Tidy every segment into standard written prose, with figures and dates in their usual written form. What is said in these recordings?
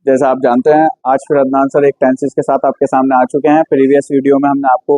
जैसा आप जानते हैं आज फिर अदनान सर एक टेंसेस के साथ आपके सामने आ चुके हैं। प्रीवियस वीडियो में हमने आपको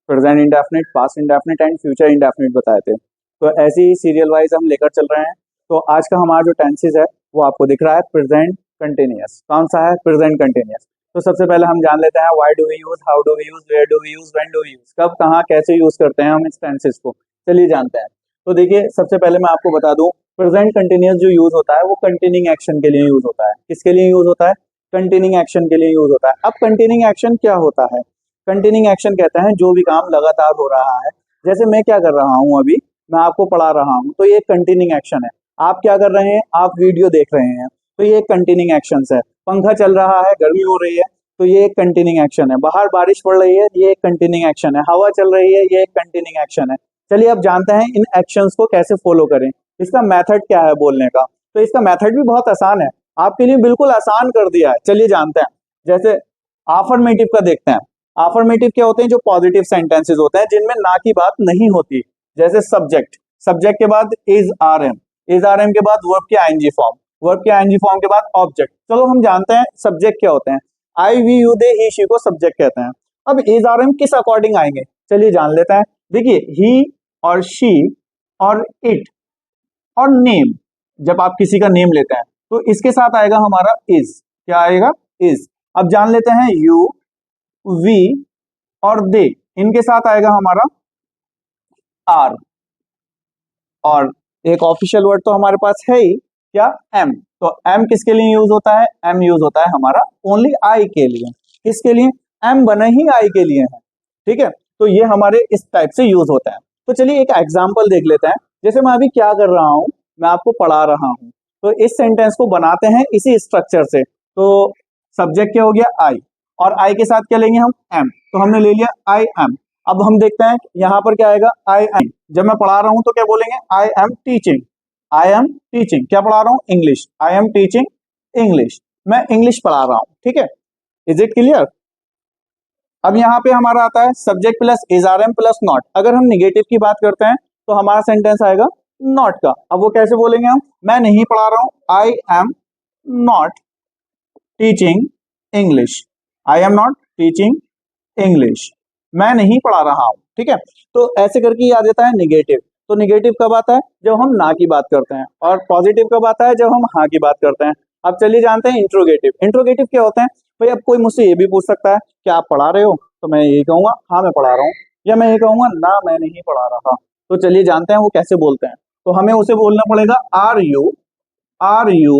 present indefinite, past indefinite and future indefinite बताए थे। तो ऐसे ही सीरियल वाइज हम लेकर चल रहे हैं। तो आज का हमारा जो टेंसेस है वो आपको दिख रहा है प्रेजेंट कंटिन्यूअस। कौन सा है? Present continuous. तो सबसे पहले हम जान लेते हैं why do we use, how do we use, where do we use, when do we use, कब कहाँ कैसे यूज करते हैं हम इस टेंसेस को। चलिए जानते हैं। तो देखिए सबसे पहले मैं आपको बता दूं, प्रेजेंट कंटिन्यूअस जो यूज होता है वो कंटिन्यूइंग एक्शन के लिए यूज होता है। किसके लिए यूज होता है? कंटिन्यूइंग एक्शन के लिए यूज होता है। अब कंटिन्यूइंग एक्शन क्या होता है? कंटिन्यूइंग एक्शन कहते हैं जो भी काम लगातार हो रहा है। जैसे मैं क्या कर रहा हूँ, अभी मैं आपको पढ़ा रहा हूँ तो ये कंटिन्यूइंग एक्शन है। आप क्या कर रहे हैं? आप वीडियो देख रहे हैं तो ये कंटिन्यूइंग एक्शन है। पंखा चल रहा है, गर्मी हो रही है तो ये एक कंटिन्यूइंग एक्शन है। बाहर बारिश पड़ रही है, ये एक कंटिन्यूइंग एक्शन है। हवा चल रही है, ये एक कंटिन्यूइंग एक्शन है। चलिए अब जानते हैं इन एक्शंस को कैसे फॉलो करें। इसका मेथड क्या है बोलने का? तो इसका मेथड भी बहुत आसान है, आपके लिए बिल्कुल आसान कर दिया है। चलिए जानते हैं। जैसे अफर्मेटिव का देखते हैं। अफर्मेटिव क्या होते हैं? जो पॉजिटिव सेंटेंसेस होते हैं जिनमें ना की बात नहीं होती। जैसे सब्जेक्ट, सब्जेक्ट के बाद is are am, is are am के बाद वर्ब के आईएनजी फॉर्म, वर्ब के आईएनजी फॉर्म के बाद ऑब्जेक्ट। चलो हम जानते हैं सब्जेक्ट क्या होते हैं। I we you they he she को सब्जेक्ट कहते हैं। अब इज आर एम किस अकॉर्डिंग आएंगे? चलिए जान लेते हैं। देखिए ही और शी और इट और नेम, जब आप किसी का नेम लेते हैं तो इसके साथ आएगा हमारा इज। क्या आएगा? इज। अब जान लेते हैं यू, वी और दे, इनके साथ आएगा हमारा आर। और एक ऑफिशियल वर्ड तो हमारे पास है ही, क्या? एम। तो एम किसके लिए यूज होता है? एम यूज होता है हमारा ओनली आई के लिए। किसके लिए? एम बना ही आई के लिए है। ठीक है, तो ये हमारे इस टाइप से यूज होता है। तो चलिए एक एग्जांपल देख लेते हैं। जैसे मैं अभी क्या कर रहा हूं, मैं आपको पढ़ा रहा हूं तो इस सेंटेंस को बनाते हैं इसी स्ट्रक्चर से। तो सब्जेक्ट क्या हो गया? आई, और आई के साथ क्या लेंगे हम? एम। तो हमने ले लिया आई एम। अब हम देखते हैं यहाँ पर क्या आएगा? I am. जब मैं पढ़ा रहा हूं तो क्या बोलेंगे? I am teaching. I am teaching, क्या पढ़ा रहा हूँ? English. I am teaching English, मैं इंग्लिश पढ़ा रहा हूँ। ठीक है, इज इट क्लियर? अब यहाँ पे हमारा आता है subject plus is are am plus not. अगर हम निगेटिव की बात करते हैं तो हमारा सेंटेंस आएगा नॉट का। अब वो कैसे बोलेंगे हम? मैं नहीं पढ़ा रहा हूं, आई am not teaching English. I am not teaching English, मैं नहीं पढ़ा रहा हूं। ठीक है, तो ऐसे करके आ जाता है निगेटिव। तो निगेटिव कब आता है? जब हम ना की बात करते हैं। और पॉजिटिव कब आता है? जब हम हाँ की बात करते हैं। अब चलिए जानते हैं इंट्रोगेटिव। इंट्रोगेटिव क्या होते हैं? भाई अब कोई मुझसे ये भी पूछ सकता है क्या आप पढ़ा रहे हो, तो मैं यही कहूंगा हाँ मैं पढ़ा रहा हूँ, या मैं ये कहूंगा ना मैं नहीं पढ़ा रहा। तो चलिए जानते हैं वो कैसे बोलते हैं। तो हमें उसे बोलना पड़ेगा are you, are you,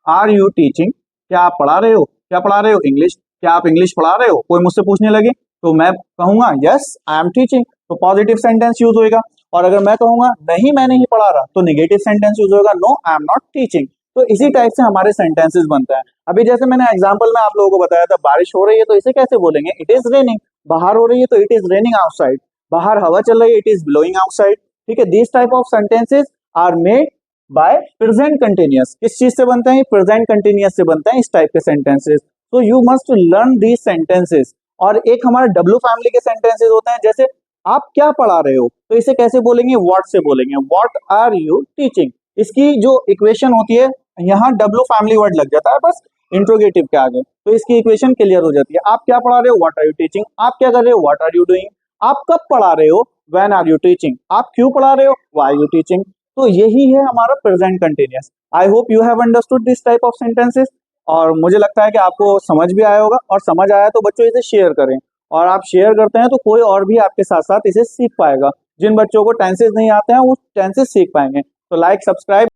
are you teaching, क्या आप पढ़ा रहे हो? क्या पढ़ा रहे हो? इंग्लिश। क्या आप इंग्लिश पढ़ा रहे हो? कोई मुझसे पूछने लगे तो मैं कहूंगा यस आई एम टीचिंग, तो पॉजिटिव सेंटेंस यूज होगा। और अगर मैं कहूंगा नहीं मैं नहीं पढ़ा रहा, तो नेगेटिव सेंटेंस यूज होगा no I am not teaching. तो इसी टाइप से हमारे सेंटेंसेस बनते हैं। अभी जैसे मैंने एग्जांपल में आप लोगों को बताया था, बारिश हो रही है तो इसे कैसे बोलेंगे? It is raining. बाहर हो रही है तो इट इज रेनिंग आउटसाइड। बाहर हवा चल रही है, इट इज ब्लोइंग आउटसाइड। ठीक है, this type of sentences are made by present continuous. किस चीज से बनते हैं? प्रेजेंट कंटिन्यूअस से बनते हैं इस टाइप के सेंटेंसेस। तो you must learn these sentences. और एक हमारा डब्ल्यू फैमिली के सेंटेंसेस होते हैं। जैसे आप क्या पढ़ा रहे हो, तो इसे कैसे बोलेंगे? व्हाट से बोलेंगे, व्हाट आर यू टीचिंग। इसकी जो इक्वेशन होती है, यहाँ डब्ल्यू फैमिली वर्ड लग जाता है बस इंट्रोगेटिव के आगे, तो इसकी इक्वेशन क्लियर हो जाती है। आप क्या पढ़ा रहे हो? What are you teaching. आप क्या कर रहे हो? What are you doing. आप कब पढ़ा रहे हो? When are you teaching. आप क्यों पढ़ा रहे हो? Why you teaching. तो यही है हमारा present continuous. I hope you have understood this type of sentences. और मुझे लगता है कि आपको समझ भी आया होगा, और समझ आया तो बच्चों इसे शेयर करें। और आप शेयर करते हैं तो कोई और भी आपके साथ साथ इसे सीख पाएगा। जिन बच्चों को टेंसेस नहीं आते हैं वो टेंसेस सीख पाएंगे। तो लाइक, सब्सक्राइब